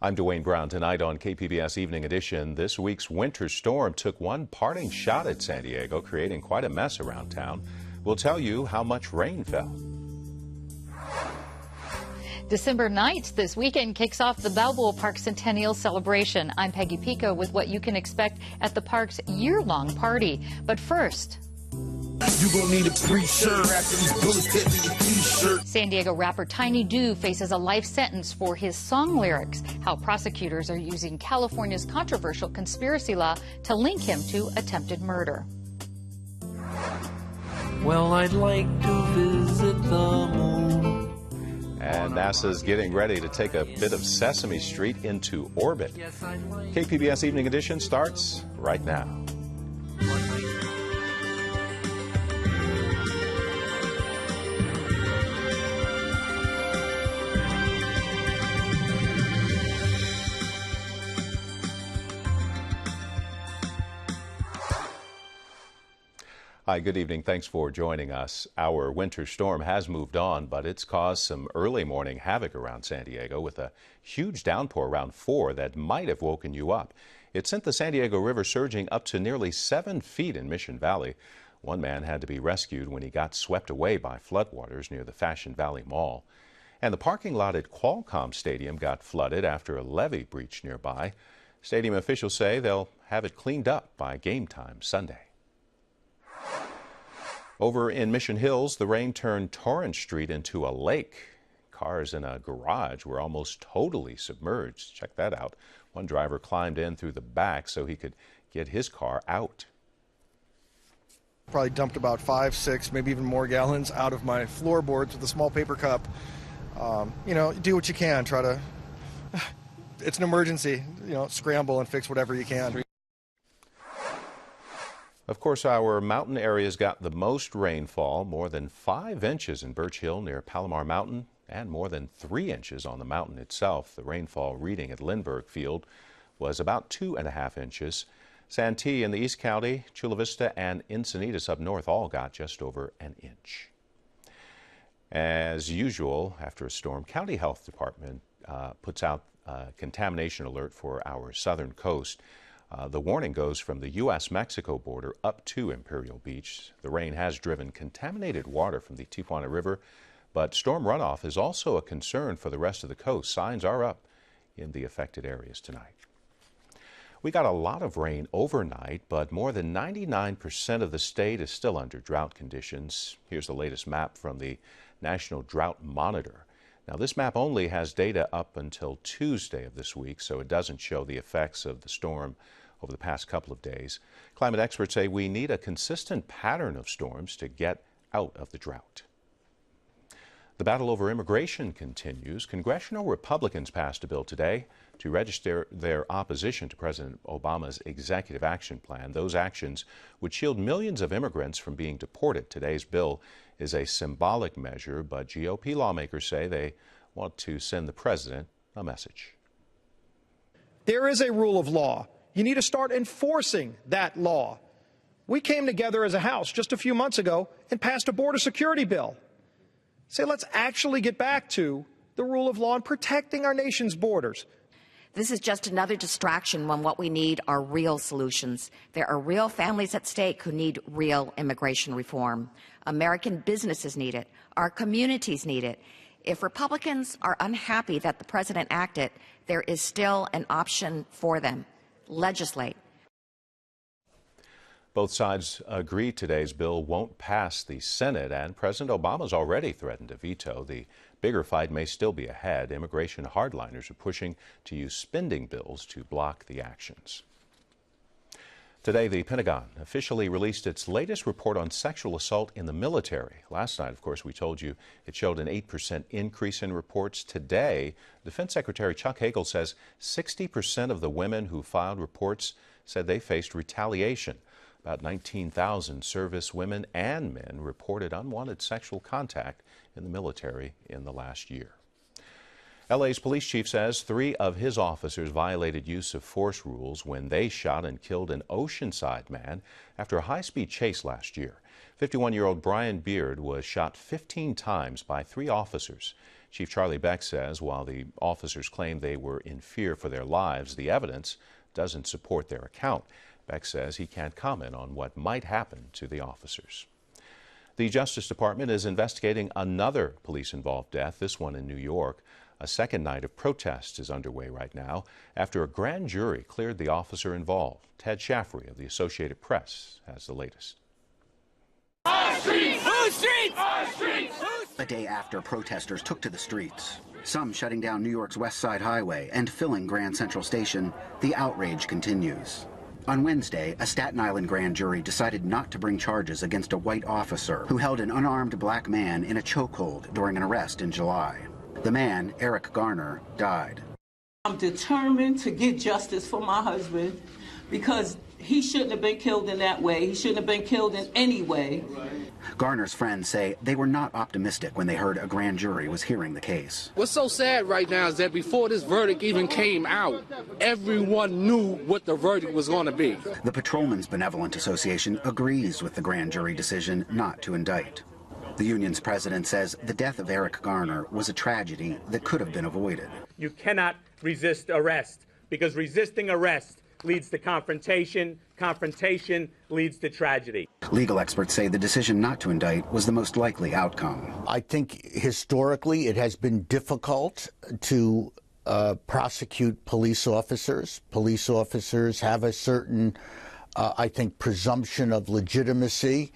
I'm Dwayne Brown. Tonight on KPBS Evening Edition, this week's winter storm took one parting shot at San Diego, creating quite a mess around town. We'll tell you how much rain fell. December 9th, this weekend, kicks off the Balboa Park Centennial celebration. I'm Peggy Pico with what you can expect at the park's year-long party. But first, you gonna need a pre-shirt after these bullets hit me your t-shirt. San Diego rapper Tiny Do faces a life sentence for his song lyrics. How prosecutors are using California's controversial conspiracy law to link him to attempted murder. Well, I'd like to visit the moon. And NASA's getting ready to take a bit of Sesame Street into orbit. KPBS Evening Edition starts right now. Hi, good evening. Thanks for joining us. Our winter storm has moved on, but it's caused some early morning havoc around San Diego with a huge downpour around 4 that might have woken you up. It sent the San Diego River surging up to nearly 7 feet in Mission Valley. One man had to be rescued when he got swept away by floodwaters near the Fashion Valley Mall. And the parking lot at Qualcomm Stadium got flooded after a levee breached nearby. Stadium officials say they'll have it cleaned up by game time Sunday. Over in Mission Hills, the rain turned Torrance Street into a lake. Cars in a garage were almost totally submerged. Check that out. One driver climbed in through the back so he could get his car out. Probably dumped about 5, 6, maybe even more gallons out of my floorboards with a small paper cup. Do what you can. Try to, it's an emergency, scramble and fix whatever you can. Of course, our mountain areas got the most rainfall, more than 5 inches in Birch Hill near Palomar Mountain, and more than 3 inches on the mountain itself. The rainfall reading at Lindbergh Field was about 2.5 inches. Santee in the East County, Chula Vista, and Encinitas up north all got just over an inch. As usual, after a storm, County Health Department puts out a contamination alert for our southern coast. The warning goes from the U.S.-Mexico border up to Imperial Beach. The rain has driven contaminated water from the Tijuana River, but storm runoff is also a concern for the rest of the coast. Signs are up in the affected areas tonight. We got a lot of rain overnight, but more than 99% of the state is still under drought conditions. Here's the latest map from the National Drought Monitor. Now, this map only has data up until Tuesday of this week, so it doesn't show the effects of the storm over the past couple of days. Climate experts say we need a consistent pattern of storms to get out of the drought. The battle over immigration continues. Congressional Republicans passed a bill today to register their opposition to President Obama's executive action plan. Those actions would shield millions of immigrants from being deported. Today's bill is a symbolic measure, but GOP lawmakers say they want to send the president a message. There is a rule of law. You need to start enforcing that law. We came together as a House just a few months ago and passed a border security bill. Say, let's actually get back to the rule of law and protecting our nation's borders. This is just another distraction when what we need are real solutions. There are real families at stake who need real immigration reform. American businesses need it. Our communities need it. If Republicans are unhappy that the president acted, there is still an option for them. Legislate. Both sides agree today's bill won't pass the Senate, and President Obama's already threatened to veto. The bigger fight may still be ahead. Immigration hardliners are pushing to use spending bills to block the actions. Today, the Pentagon officially released its latest report on sexual assault in the military. Last night, of course, we told you it showed an 8% increase in reports. Today, Defense Secretary Chuck Hagel says 60% of the women who filed reports said they faced retaliation. About 19,000 service women and men reported unwanted sexual contact in the military in the last year. LA's police chief says 3 of his officers violated use of force rules when they shot and killed an Oceanside man after a high-speed chase last year. 51-year-old Brian Beard was shot 15 times by 3 officers. Chief Charlie Beck says while the officers claim they were in fear for their lives, the evidence doesn't support their account. Beck says he can't comment on what might happen to the officers. The Justice Department is investigating another police-involved death, this one in New York. A second night of protests is underway right now after a grand jury cleared the officer involved. Ted Shaffrey of the Associated Press has the latest. Our streets! Our streets! Our streets! A day after protesters took to the streets, some shutting down New York's West Side Highway and filling Grand Central Station, the outrage continues. On Wednesday, a Staten Island grand jury decided not to bring charges against a white officer who held an unarmed black man in a chokehold during an arrest in July. The man, Eric Garner, died. I'm determined to get justice for my husband because he shouldn't have been killed in that way. He shouldn't have been killed in any way. Garner's friends say they were not optimistic when they heard a grand jury was hearing the case. What's so sad right now is that before this verdict even came out, everyone knew what the verdict was going to be. The Patrolmen's Benevolent Association agrees with the grand jury decision not to indict. The union's president says the death of Eric Garner was a tragedy that could have been avoided. You cannot resist arrest because resisting arrest leads to confrontation. Confrontation leads to tragedy. Legal experts say the decision not to indict was the most likely outcome. I think historically it has been difficult to prosecute police officers. Police officers have a certain, I think, presumption of legitimacy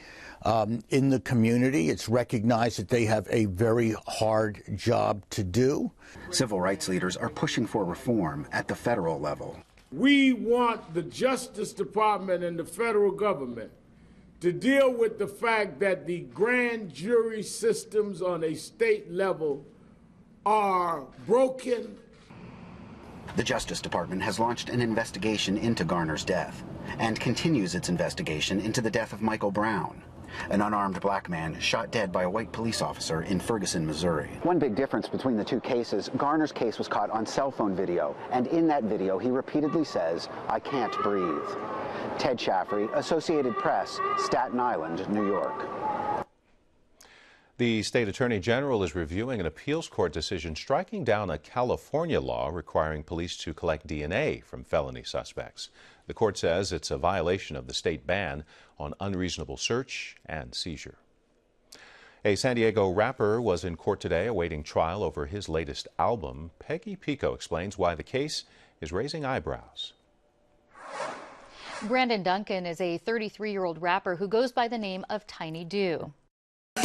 in the community. It's recognized that they have a very hard job to do. Civil rights leaders are pushing for reform at the federal level. We want the Justice Department and the federal government to deal with the fact that the grand jury systems on a state level are broken. The Justice Department has launched an investigation into Garner's death and continues its investigation into the death of Michael Brown, an unarmed black man shot dead by a white police officer in Ferguson, Missouri. One big difference between the two cases, Garner's case was caught on cell phone video, and in that video he repeatedly says, "I can't breathe." Ted Shaffrey, Associated Press, Staten Island, New York. The state attorney general is reviewing an appeals court decision striking down a California law requiring police to collect DNA from felony suspects. The court says it's a violation of the state ban on unreasonable search and seizure. A San Diego rapper was in court today awaiting trial over his latest album. Peggy Pico explains why the case is raising eyebrows. Brandon Duncan is a 33-year-old rapper who goes by the name of Tiny Do.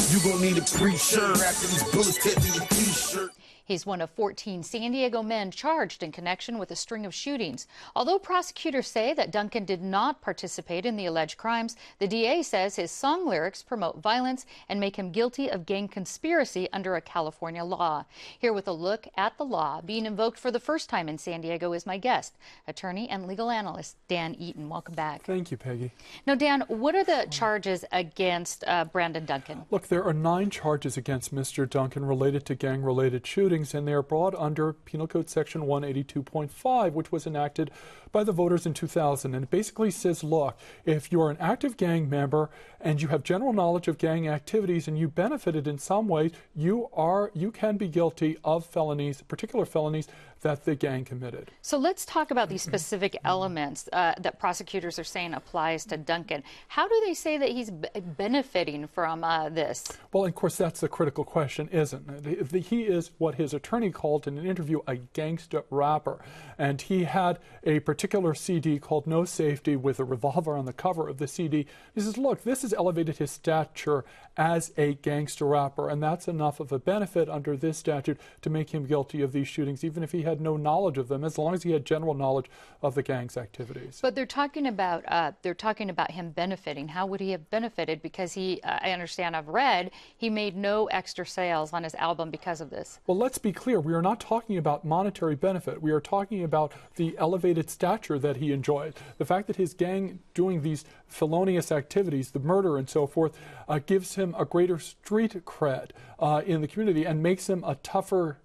You gon' need a pre-shirt after these bullets hit me your t-shirt. He's one of 14 San Diego men charged in connection with a string of shootings. Although prosecutors say that Duncan did not participate in the alleged crimes, the DA says his song lyrics promote violence and make him guilty of gang conspiracy under a California law. Here with a look at the law being invoked for the first time in San Diego is my guest, attorney and legal analyst Dan Eaton. Welcome back. Thank you, Peggy. Now, Dan, what are the charges against Brandon Duncan? Look, there are 9 charges against Mr. Duncan related to gang-related shootings, and they are brought under Penal Code Section 182.5, which was enacted by the voters in 2000. And it basically says, look, if you're an active gang member and you have general knowledge of gang activities and you benefited in some way, you can be guilty of felonies, particular felonies that the gang committed. So let's talk about these specific elements that prosecutors are saying applies to Duncan. How do they say that he's benefiting from this? Well, of course, that's the critical question, isn't it? He is what his attorney called in an interview a gangsta rapper. And he had a particular CD called No Safety with a revolver on the cover of the CD. He says, look, this has elevated his stature as a gangster rapper, and that's enough of a benefit under this statute to make him guilty of these shootings, even if he had no knowledge of them, as long as he had general knowledge of the gang's activities. But they're talking about him benefiting. How would he have benefited? Because he, I understand, I've read, he made no extra sales on his album because of this. Well, let's be clear. We are not talking about monetary benefit. We are talking about the elevated stature that he enjoyed. The fact that his gang doing these felonious activities, the murder and so forth, gives him a greater street cred in the community and makes him a tougher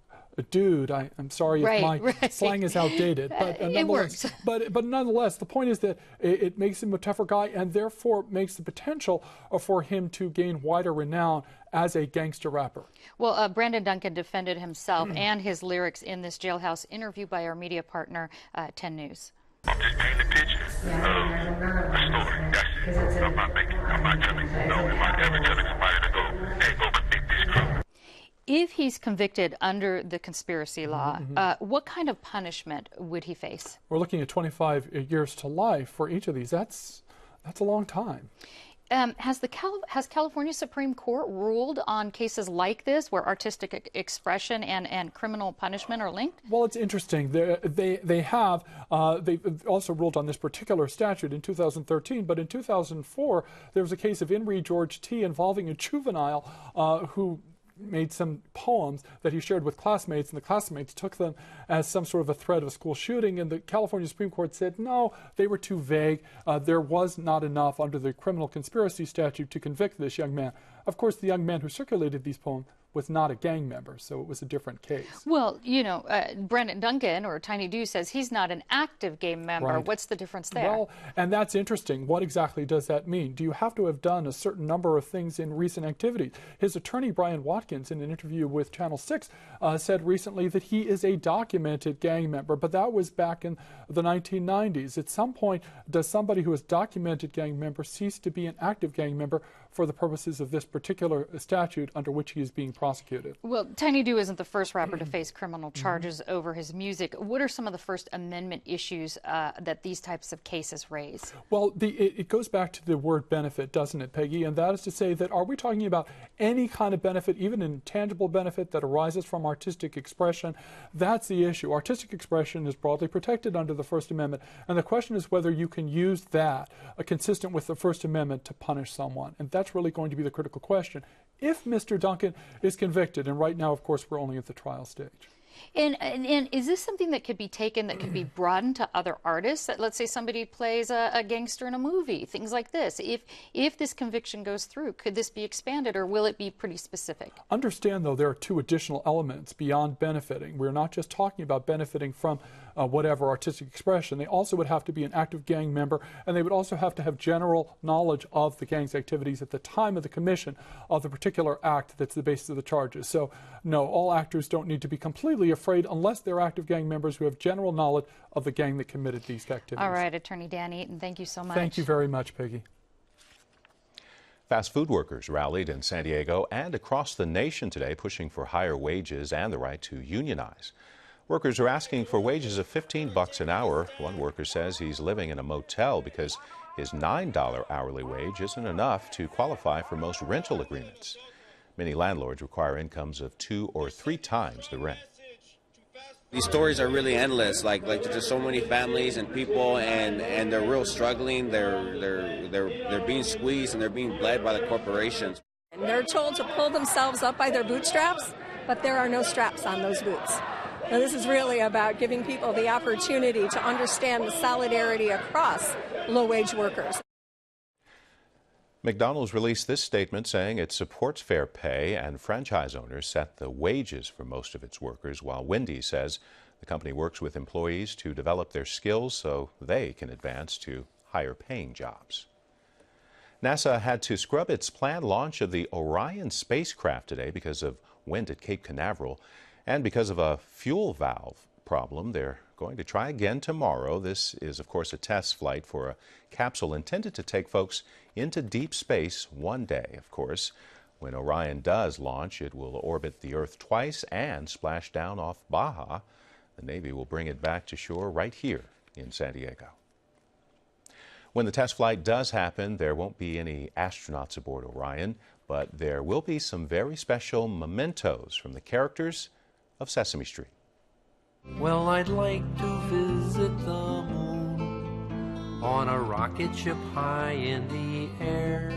dude. I'm sorry if my slang is outdated, but it works. But nonetheless, the point is that it makes him a tougher guy, and therefore makes the potential for him to gain wider renown as a gangster rapper. Well, Brandon Duncan defended himself and his lyrics in this jailhouse interview by our media partner, 10 News. I'm just painting a picture of a story. That's it. I'm not telling, am I ever telling somebody to go, hey, go commit this crime? If he's convicted under the conspiracy law, what kind of punishment would he face? We're looking at 25 years to life for each of these. That's a long time. Has California Supreme Court ruled on cases like this where artistic expression and criminal punishment are linked? Well, it's interesting. They have also ruled on this particular statute in 2013, but in 2004 there was a case of In re George T. involving a juvenile who made some poems that he shared with classmates, and the classmates took them as some sort of a threat of a school shooting, and the California Supreme Court said no, they were too vague. There was not enough under the criminal conspiracy statute to convict this young man. Of course, the young man who circulated these poems was not a gang member, so it was a different case. Well, you know, Brandon Duncan, or Tiny Do, says he's not an active gang member. Right. What's the difference there? Well, and that's interesting. What exactly does that mean? Do you have to have done a certain number of things in recent activities? His attorney, Brian Watkins, in an interview with Channel 6, said recently that he is a documented gang member, but that was back in the 1990s. At some point, does somebody who is documented gang member cease to be an active gang member for the purposes of this particular statute under which he is being prosecuted? Well, Tiny Do isn't the first rapper to face criminal charges over his music. What are some of the First Amendment issues that these types of cases raise? Well, it goes back to the word benefit, doesn't it, Peggy? And that is to say that are we talking about any kind of benefit, even an intangible benefit that arises from artistic expression? That's the issue. Artistic expression is broadly protected under the First Amendment, and the question is whether you can use that consistent with the First Amendment to punish someone. And that's really going to be the critical question if Mr. Duncan is convicted. And right now, of course, we're only at the trial stage. And is this something that could be taken, that could be broadened to other artists? Let's say somebody plays a gangster in a movie, things like this. If this conviction goes through, could this be expanded, or will it be pretty specific? Understand, though, there are two additional elements beyond benefiting. We're not just talking about benefiting from whatever artistic expression. They also would have to be an active gang member, and they would also have to have general knowledge of the gang's activities at the time of the commission of the particular act that's the basis of the charges. So, no, all actors don't need to be completely afraid unless they're active gang members who have general knowledge of the gang that committed these activities. All right, Attorney Dan Eaton, thank you so much. Thank you very much, Peggy. Fast food workers rallied in San Diego and across the nation today, pushing for higher wages and the right to unionize. Workers are asking for wages of $15 an hour. One worker says he's living in a motel because his $9 hourly wage isn't enough to qualify for most rental agreements. Many landlords require incomes of 2 or 3 times the rent. These stories are really endless. Like there's just so many families and people, and they're real struggling. They're being squeezed and they're being bled by the corporations. And they're told to pull themselves up by their bootstraps, but there are no straps on those boots. Now, this is really about giving people the opportunity to understand the solidarity across low-wage workers. McDonald's released this statement saying it supports fair pay, and franchise owners set the wages for most of its workers, while Wendy's says the company works with employees to develop their skills so they can advance to higher-paying jobs. NASA had to scrub its planned launch of the Orion spacecraft today because of wind at Cape Canaveral. And because of a fuel valve problem, they're going to try again tomorrow. This is, of course, a test flight for a capsule intended to take folks into deep space one day. Of course, when Orion does launch, it will orbit the Earth twice and splash down off Baja. The Navy will bring it back to shore right here in San Diego. When the test flight does happen, there won't be any astronauts aboard Orion, but there will be some very special mementos from the characters of Sesame Street. Well, I'd like to visit the moon on a rocket ship high in the air.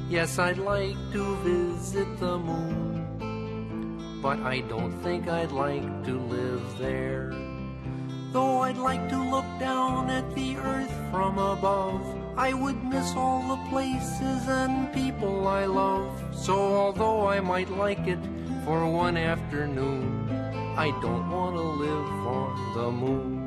Yes, I'd like to visit the moon, but I don't think I'd like to live there. Though I'd like to look down at the earth from above, I would miss all the places and people I love. So although I might like it for one afternoon, I don't want to live on the moon.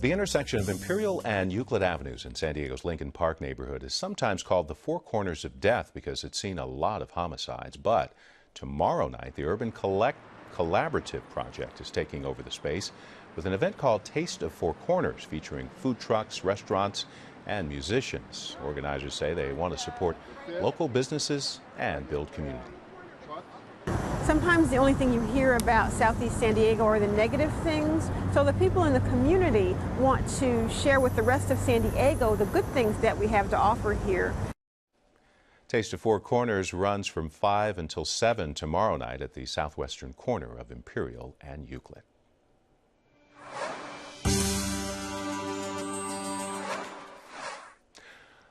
The intersection of Imperial and Euclid Avenues in San Diego's Lincoln Park neighborhood is sometimes called the Four Corners of Death because it's seen a lot of homicides. But tomorrow night, the Urban Collaborative Project is taking over the space with an event called Taste of Four Corners, featuring food trucks, restaurants, and musicians. Organizers say they want to support local businesses and build community. Sometimes the only thing you hear about Southeast San Diego are the negative things. So the people in the community want to share with the rest of San Diego the good things that we have to offer here. Taste of Four Corners runs from 5 until 7 tomorrow night at the southwestern corner of Imperial and Euclid.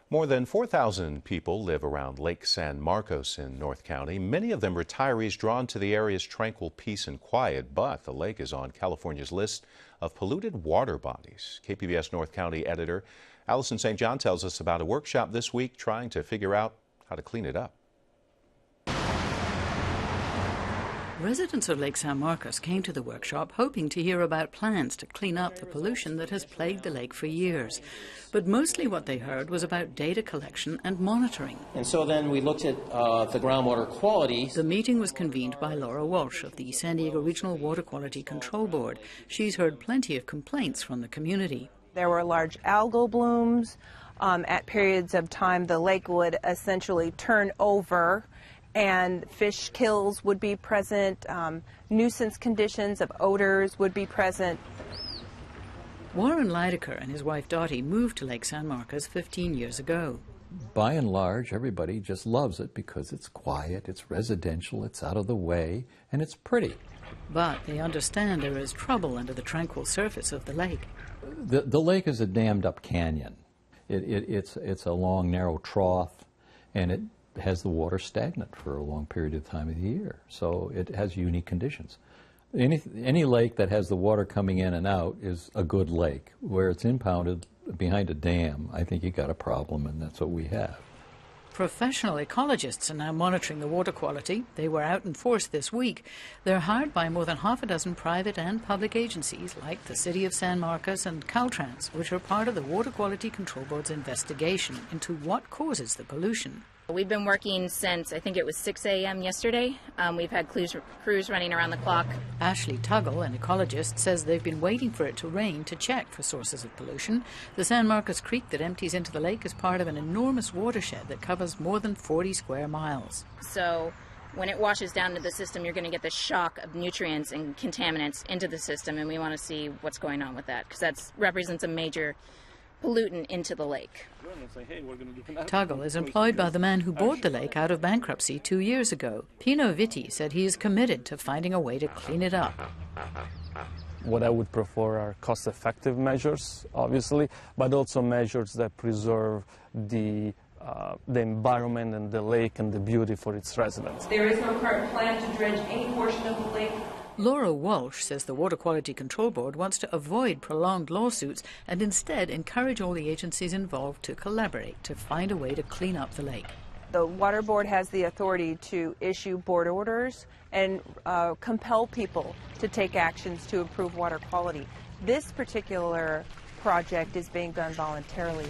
More than 4,000 people live around Lake San Marcos in North County, many of them retirees drawn to the area's tranquil peace and quiet, but the lake is on California's list of polluted water bodies. KPBS North County editor Allison St. John tells us about a workshop this week trying to figure out how to clean it up. Residents of Lake San Marcos came to the workshop hoping to hear about plans to clean up the pollution that has plagued the lake for years. But mostly what they heard was about data collection and monitoring. And so then we looked at the groundwater quality. The meeting was convened by Laura Walsh of the San Diego Regional Water Quality Control Board. She's heard plenty of complaints from the community. There were large algal blooms. At periods of time, the lake would essentially turn over and fish kills would be present, nuisance conditions of odors would be present. Warren Lydecker and his wife Dottie moved to Lake San Marcos 15 years ago. By and large, everybody just loves it because it's quiet, it's residential, it's out of the way, and it's pretty. But they understand there is trouble under the tranquil surface of the lake. The lake is a dammed up canyon. It's a long, narrow trough, and it has the water stagnant for a long period of time of the year, so it has unique conditions. Any lake that has the water coming in and out is a good lake. Where it's impounded behind a dam, I think you got a problem, and that's what we have. Professional ecologists are now monitoring the water quality. They were out in force this week. They're hired by more than half a dozen private and public agencies like the City of San Marcos and Caltrans, which are part of the Water Quality Control Board's investigation into what causes the pollution. We've been working since, I think it was 6 a.m. yesterday. We've had crews running around the clock. Ashley Tuggle, an ecologist, says they've been waiting for it to rain to check for sources of pollution. The San Marcos Creek that empties into the lake is part of an enormous watershed that covers more than 40 square miles. So when it washes down to the system, you're going to get the shock of nutrients and contaminants into the system, and we want to see what's going on with that, because that represents a major pollutant into the lake. Tuggle is employed by the man who bought the lake out of bankruptcy 2 years ago. Pino Vitti said he is committed to finding a way to clean it up. What I would prefer are cost-effective measures, obviously, but also measures that preserve the environment and the lake and the beauty for its residents. There is no current plan to dredge any portion of the lake. Laura Walsh says the Water Quality Control Board wants to avoid prolonged lawsuits and instead encourage all the agencies involved to collaborate to find a way to clean up the lake. The Water Board has the authority to issue board orders and compel people to take actions to improve water quality. This particular project is being done voluntarily.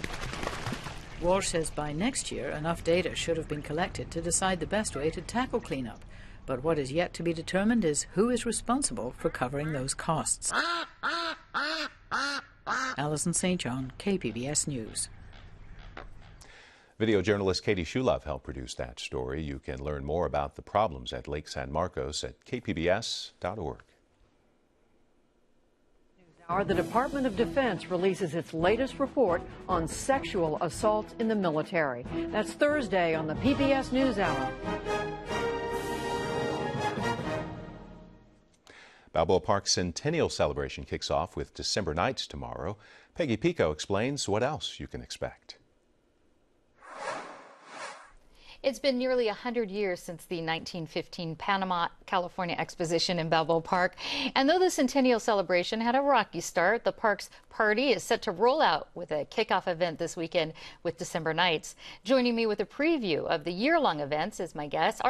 Walsh says by next year enough data should have been collected to decide the best way to tackle cleanup. But what is yet to be determined is who is responsible for covering those costs. Allison St. John, KPBS News. Video journalist Katie Shulov helped produce that story. You can learn more about the problems at Lake San Marcos at kpbs.org. The Department of Defense releases its latest report on sexual assaults in the military. That's Thursday on the PBS NewsHour. Balboa Park's centennial celebration kicks off with December Nights tomorrow. Peggy Pico explains what else you can expect. It's been nearly 100 years since the 1915 Panama, California Exposition in Balboa Park. And though the centennial celebration had a rocky start, the park's party is set to roll out with a kickoff event this weekend with December Nights. Joining me with a preview of the year-long events is my guest,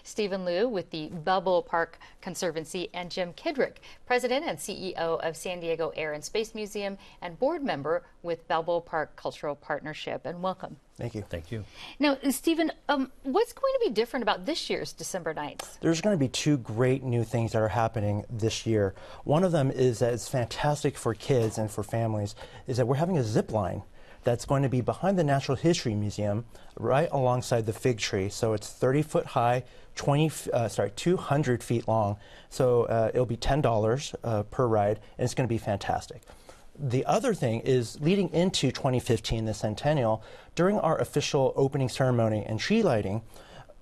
Stephen Liu with the Balboa Park Conservancy, and Jim Kidrick, President and CEO of San Diego Air and Space Museum and board member with Balboa Park Cultural Partnership. And welcome. Thank you. Thank you. Now, Stephen, what's going to be different about this year's December Nights? There's going to be two great new things that are happening this year. One of them is that it's fantastic for kids and for families, is that we're having a zip line that's going to be behind the Natural History Museum, right alongside the fig tree. So it's 30-foot high, 200 feet long. So it'll be $10 per ride, and it's going to be fantastic. The other thing is, leading into 2015, the centennial, during our official opening ceremony and tree lighting,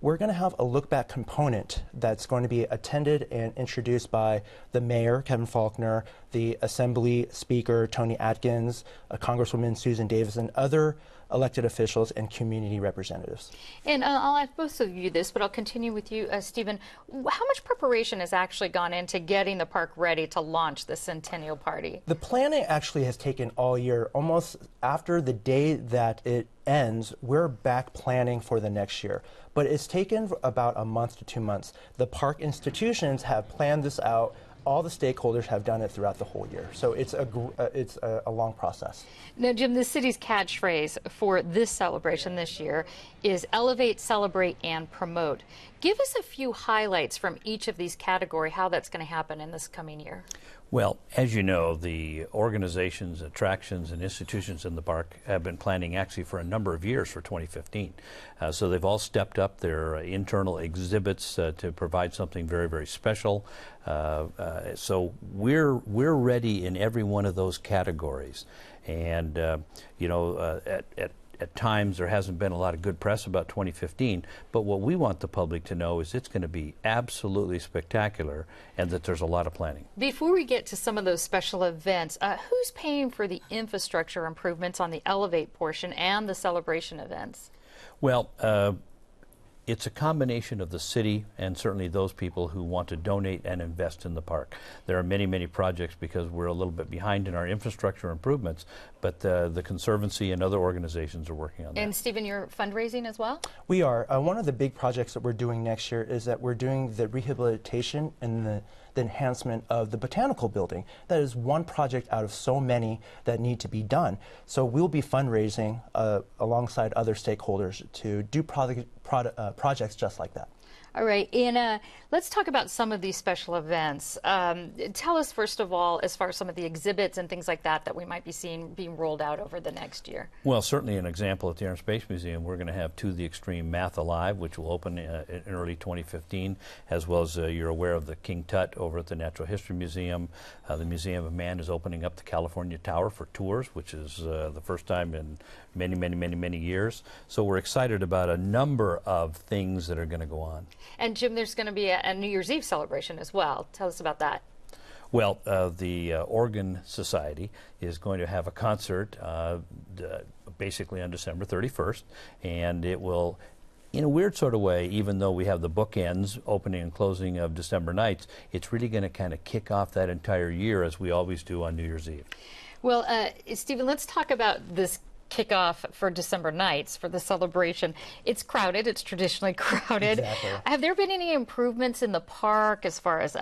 we're going to have a look-back component that's going to be attended and introduced by the mayor, Kevin Faulconer, the Assembly Speaker, Tony Atkins, Congresswoman Susan Davis, and other elected officials and community representatives. And I'll ask both of you this, but I'll continue with you, Stephen. How much preparation has actually gone into getting the park ready to launch the Centennial Party? The planning actually has taken all year. Almost after the day that it ends, we're back planning for the next year. But it's taken about a month to 2 months. The park institutions have planned this out. All the stakeholders have done it throughout the whole year. So it's a long process. Now, Jim, the city's catchphrase for this celebration this year is elevate, celebrate, and promote. Give us a few highlights from each of these categories, how that's going to happen in this coming year. Well, as you know, the organizations, attractions, and institutions in the park have been planning actually for a number of years for 2015. So they've all stepped up their internal exhibits to provide something very, very special. So we're ready in every one of those categories. And, at times there hasn't been a lot of good press about 2015, but what we want the public to know is it's going to be absolutely spectacular and that there's a lot of planning. Before we get to some of those special events, who's paying for the infrastructure improvements on the Elevate portion and the celebration events? Well, it's a combination of the city and certainly those people who want to donate and invest in the park. There are many, many projects because we're a little bit behind in our infrastructure improvements, but the Conservancy and other organizations are working on that. And Stephen, you're fundraising as well? We are. One of the big projects that we're doing next year is that we're doing the rehabilitation and the enhancement of the botanical building. That is one project out of so many that need to be done. So we'll be fundraising alongside other stakeholders to do projects just like that. All right, and let's talk about some of these special events. Tell us, first of all, as far as some of the exhibits and things like that that we might be seeing being rolled out over the next year. Well, certainly an example at the Air and Space Museum, we're going to have To the Extreme Math Alive, which will open in early 2015, as well as you're aware of the King Tut over at the Natural History Museum. The Museum of Man is opening up the California Tower for tours, which is the first time in many, many, many, many years. So we're excited about a number of things that are going to go on. And Jim, there's going to be a New Year's Eve celebration as well. Tell us about that. Well, the Organ Society is going to have a concert basically on December 31st, and it will, in a weird sort of way, even though we have the bookends, opening and closing of December Nights, it's really going to kind of kick off that entire year as we always do on New Year's Eve. Well, Stephen, let's talk about this kickoff for December Nights for the celebration. It's crowded. It's traditionally crowded. Exactly. Have there been any improvements in the park as far as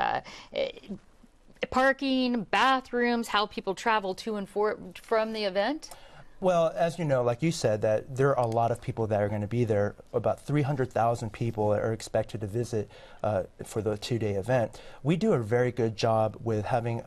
parking, bathrooms, how people travel to and from the event? Well, as you know, like you said, that there are a lot of people that are going to be there. About 300,000 people are expected to visit for the two-day event. We do a very good job with having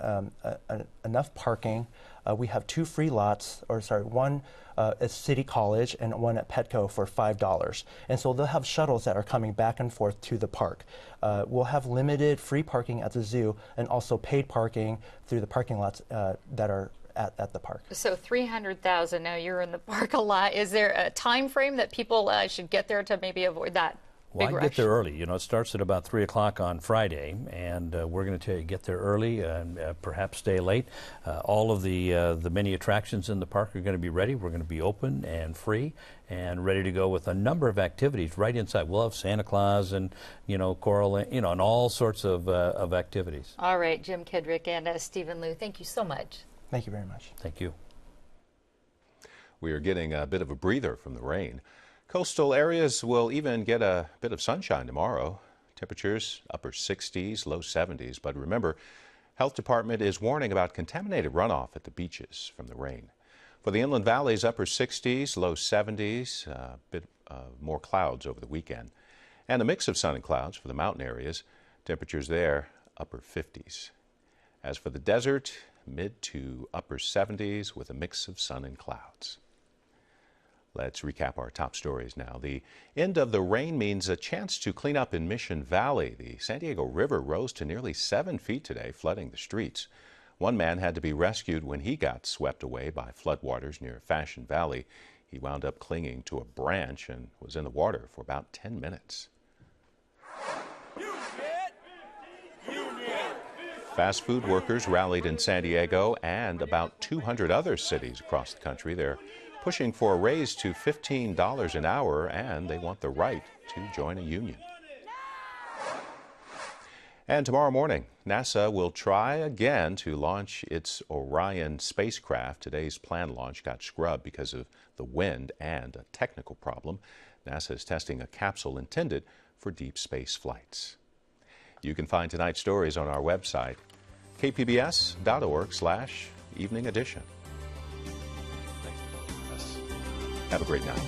enough parking. We have two free lots, one at City College and one at Petco for $5. And so they'll have shuttles that are coming back and forth to the park. We'll have limited free parking at the zoo and also paid parking through the parking lots that are at the park. So 300,000. Now you're in the park a lot. Is there a time frame that people should get there to maybe avoid that? Well, Big I rush. get there early. You know, it starts at about 3 o'clock on Friday, and we're going to tell you get there early and perhaps stay late. All of the many attractions in the park are going to be ready. We're going to be open and free and ready to go with a number of activities right inside. We'll have Santa Claus and, you know, choral, you know, and all sorts of activities. All right, Jim Kidrick and Stephen Liu, thank you so much. Thank you very much. Thank you. We are getting a bit of a breather from the rain. Coastal areas will even get a bit of sunshine tomorrow. Temperatures upper 60s, low 70s. But remember, Health Department is warning about contaminated runoff at the beaches from the rain. For the inland valleys, upper 60s, low 70s, a bit more clouds over the weekend. And a mix of sun and clouds for the mountain areas. Temperatures there, upper 50s. As for the desert, mid to upper 70s with a mix of sun and clouds. Let's recap our top stories now. The end of the rain means a chance to clean up in Mission Valley. The San Diego River rose to nearly 7 feet today, flooding the streets. One man had to be rescued when he got swept away by floodwaters near Fashion Valley. He wound up clinging to a branch and was in the water for about 10 minutes. Fast food workers rallied in San Diego and about 200 other cities across the country. They're pushing for a raise to $15 an hour, and they want the right to join a union. And tomorrow morning, NASA will try again to launch its Orion spacecraft. Today's planned launch got scrubbed because of the wind and a technical problem. NASA is testing a capsule intended for deep space flights. You can find tonight's stories on our website, kpbs.org/evening edition. Have a great night.